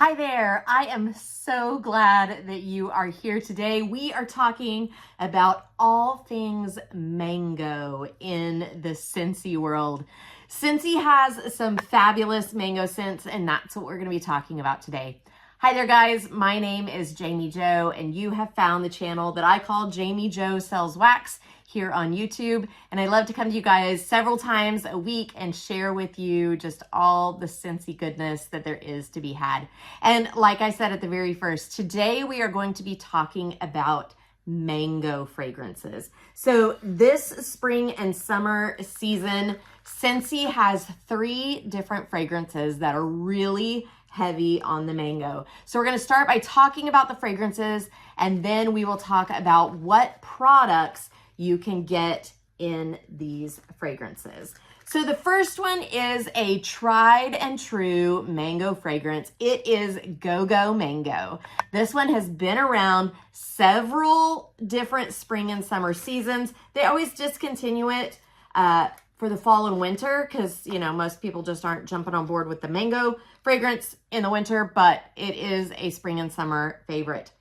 Hi there, I am so glad that you are here today. We are talking about all things mango in the Scentsy world. Scentsy has some fabulous mango scents, and that's what we're going to be talking about today. Hi there guys, my name is Jami Jo, and you have found the channel that I call Jami Jo Sells Wax here on YouTube. And I love to come to you guys several times a week and share with you just all the Scentsy goodness that there is to be had. And like I said at the very first, today we are going to be talking about mango fragrances. So this spring and summer season, Scentsy has 3 different fragrances that are really heavy on the mango. So we're going to start by talking about the fragrances, and then we will talk about what products you can get in these fragrances. So the first one is a tried and true mango fragrance. It is Go-Go Mango. This one has been around several different spring and summer seasons. They always discontinue it for the fall and winter because, you know, most people just aren't jumping on board with the mango fragrance in the winter, but it is a spring and summer favorite.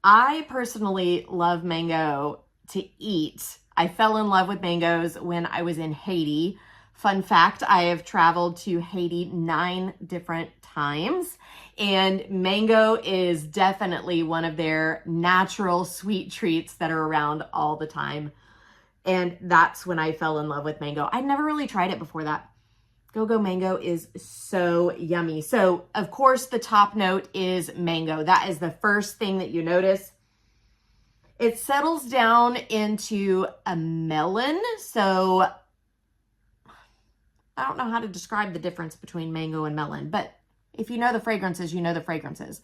I personally love mango to eat. I fell in love with mangoes when I was in Haiti. Fun fact, I have traveled to Haiti 9 different times, and mango is definitely one of their natural sweet treats that are around all the time. And that's when I fell in love with mango. I never really tried it before that. Go-Go Mango is so yummy. So, of course, the top note is mango. That is the first thing that you notice. It settles down into a melon. So I don't know how to describe the difference between mango and melon, but if you know the fragrances, you know the fragrances.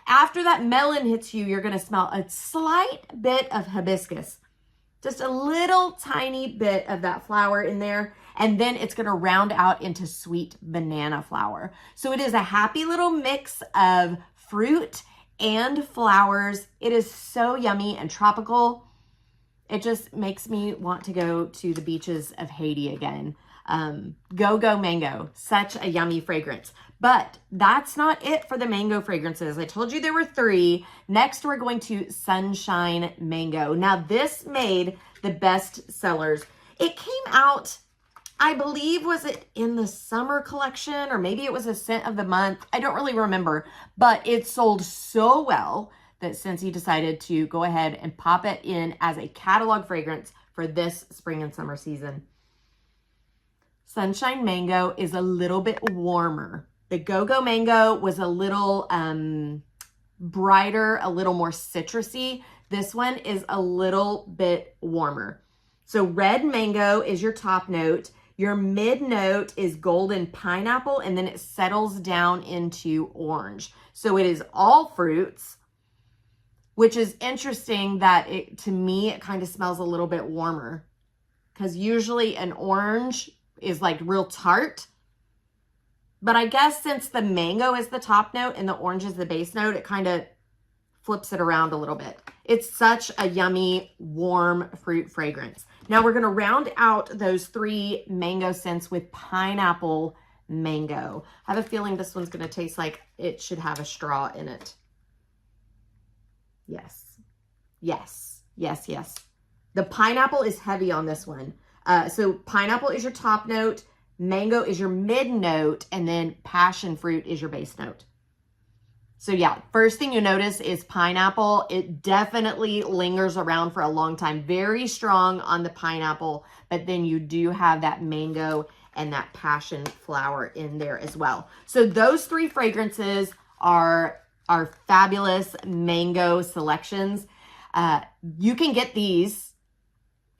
After that melon hits you, you're going to smell a slight bit of hibiscus, just a little tiny bit of that flower in there. And then it's going to round out into sweet banana flower. So it is a happy little mix of fruit and flowers. It is so yummy and tropical. It just makes me want to go to the beaches of Haiti again. Go-Go Mango, such a yummy fragrance. But that's not it for the mango fragrances. I told you there were 3. Next, we're going to Sunshine Mango. Now, this made the best sellers. It came out, I believe, was it in the summer collection, or maybe it was a scent of the month. I don't really remember, but it sold so well that Scentsy decided to go ahead and pop it in as a catalog fragrance for this spring and summer season. Sunshine Mango is a little bit warmer. The Go-Go Mango was a little brighter, a little more citrusy. This one is a little bit warmer. So red mango is your top note. Your mid note is golden pineapple, and then it settles down into orange. So it is all fruits, which is interesting that to me, it kind of smells a little bit warmer, because usually an orange is like real tart. But I guess since the mango is the top note and the orange is the base note, it kind of flips it around a little bit. It's such a yummy, warm fruit fragrance. Now we're going to round out those 3 mango scents with pineapple mango. I have a feeling this one's going to taste like it should have a straw in it. Yes. Yes. Yes, yes. The pineapple is heavy on this one. So pineapple is your top note, mango is your mid note, and then passion fruit is your base note. So yeah, first thing you notice is pineapple. It definitely lingers around for a long time. Very strong on the pineapple, but then you do have that mango and that passion flower in there as well. So those 3 fragrances are our fabulous mango selections. You can get these,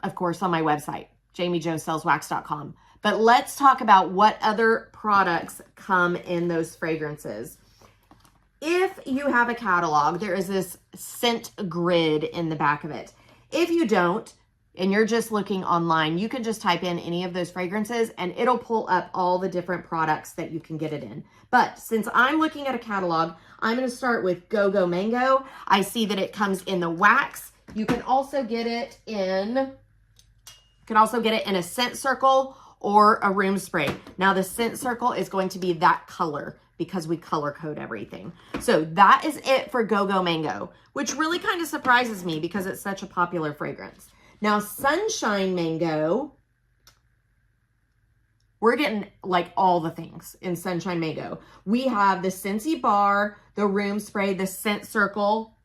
of course, on my website, jamijosellswax.com. But let's talk about what other products come in those fragrances. If you have a catalog, there is this scent grid in the back of it. If you don't, and you're just looking online, you can just type in any of those fragrances and it'll pull up all the different products that you can get it in. But since I'm looking at a catalog, I'm going to start with Go-Go Mango. I see that it comes in the wax. You can also get it in a scent circle or a room spray. Now the scent circle is going to be that color. because we color code everything. So that is it for Go-Go Mango, which really kind of surprises me because it's such a popular fragrance. Now, Sunshine Mango, we're getting like all the things in Sunshine Mango. We have the Scentsy bar, the room spray, the scent circle,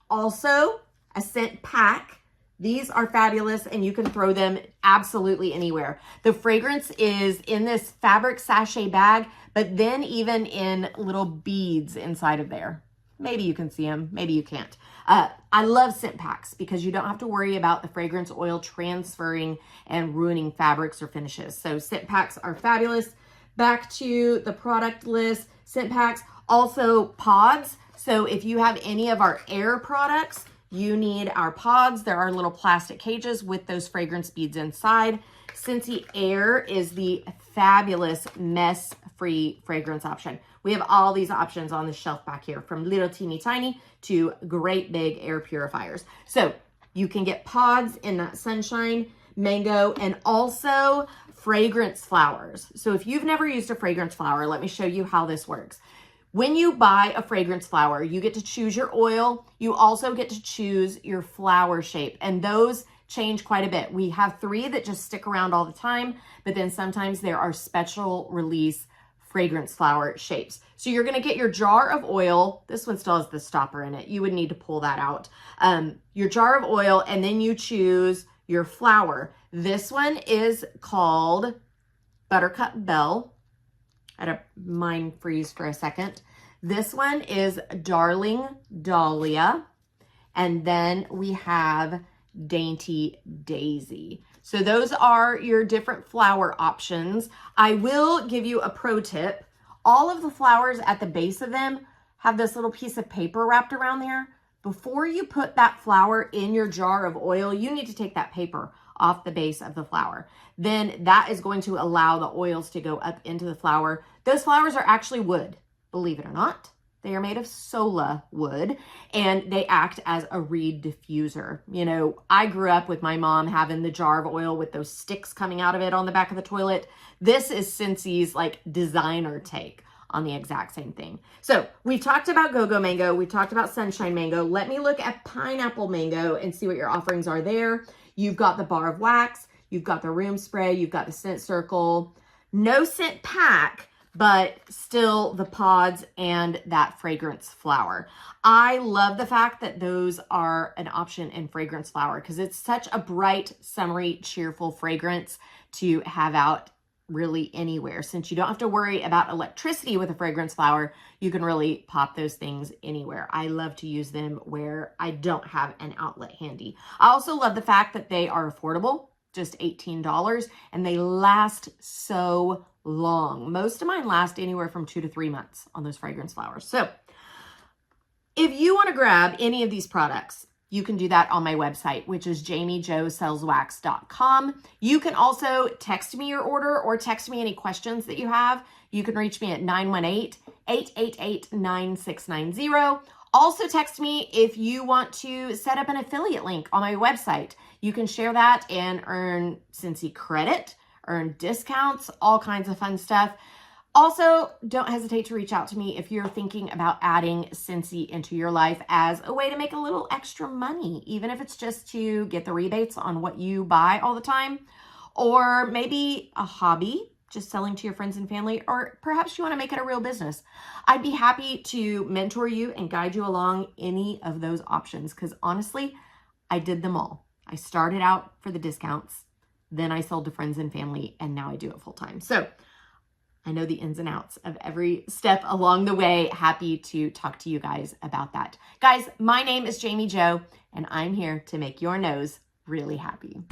also a scent pack. These are fabulous and you can throw them absolutely anywhere. The fragrance is in this fabric sachet bag, but then even in little beads inside of there. Maybe you can see them, maybe you can't. I love scent packs because you don't have to worry about the fragrance oil transferring and ruining fabrics or finishes. So scent packs are fabulous. Back to the product list, scent packs, also pods. So if you have any of our air products, you need our pods. There are little plastic cages with those fragrance beads inside. Scentsy Air is the fabulous mess-free fragrance option. We have all these options on the shelf back here, from little teeny tiny to great big air purifiers. So you can get pods in that Sunshine Mango and also fragrance flowers. So if you've never used a fragrance flower, let me show you how this works. When you buy a fragrance flower, you get to choose your oil. You also get to choose your flower shape, and those change quite a bit. We have 3 that just stick around all the time, but then sometimes there are special release fragrance flower shapes. So you're gonna get your jar of oil. This one still has the stopper in it. You would need to pull that out. Your jar of oil, and then you choose your flower. This one is called Buttercup Bell. I had a mind freeze for a second. This one is Darling Dahlia. And then we have Dainty Daisy. So those are your different flower options. I will give you a pro tip. All of the flowers at the base of them have this little piece of paper wrapped around there. Before you put that flower in your jar of oil, you need to take that paper off the base of the flower. Then that is going to allow the oils to go up into the flower. Those flowers are actually wood, believe it or not. They are made of sola wood, and they act as a reed diffuser. You know, I grew up with my mom having the jar of oil with those sticks coming out of it on the back of the toilet. This is Scentsy's like designer take on the exact same thing. So we've talked about Go-Go Mango. We've talked about Sunshine Mango. Let me look at Pineapple Mango and see what your offerings are there. You've got the bar of wax. You've got the room spray. You've got the scent circle. No scent pack, but still the pods and that fragrance flower. I love the fact that those are an option in fragrance flower because it's such a bright, summery, cheerful fragrance to have out really anywhere. Since you don't have to worry about electricity with a fragrance flower, you can really pop those things anywhere. I love to use them where I don't have an outlet handy. I also love the fact that they are affordable, just $18, and they last so long. Most of mine last anywhere from 2 to 3 months on those fragrance flowers. So if you want to grab any of these products, you can do that on my website, which is JamiJoSellsWax.com. You can also text me your order or text me any questions that you have. You can reach me at 918-888-9690. Also text me if you want to set up an affiliate link on my website. You can share that and earn Scentsy credit, earn discounts, all kinds of fun stuff. Also, don't hesitate to reach out to me if you're thinking about adding Scentsy into your life as a way to make a little extra money, even if it's just to get the rebates on what you buy all the time, or maybe a hobby, just selling to your friends and family, or perhaps you want to make it a real business. I'd be happy to mentor you and guide you along any of those options because honestly, I did them all. I started out for the discounts, then I sold to friends and family, and now I do it full time. So I know the ins and outs of every step along the way. Happy to talk to you guys about that. Guys, my name is Jami Jo, and I'm here to make your nose really happy.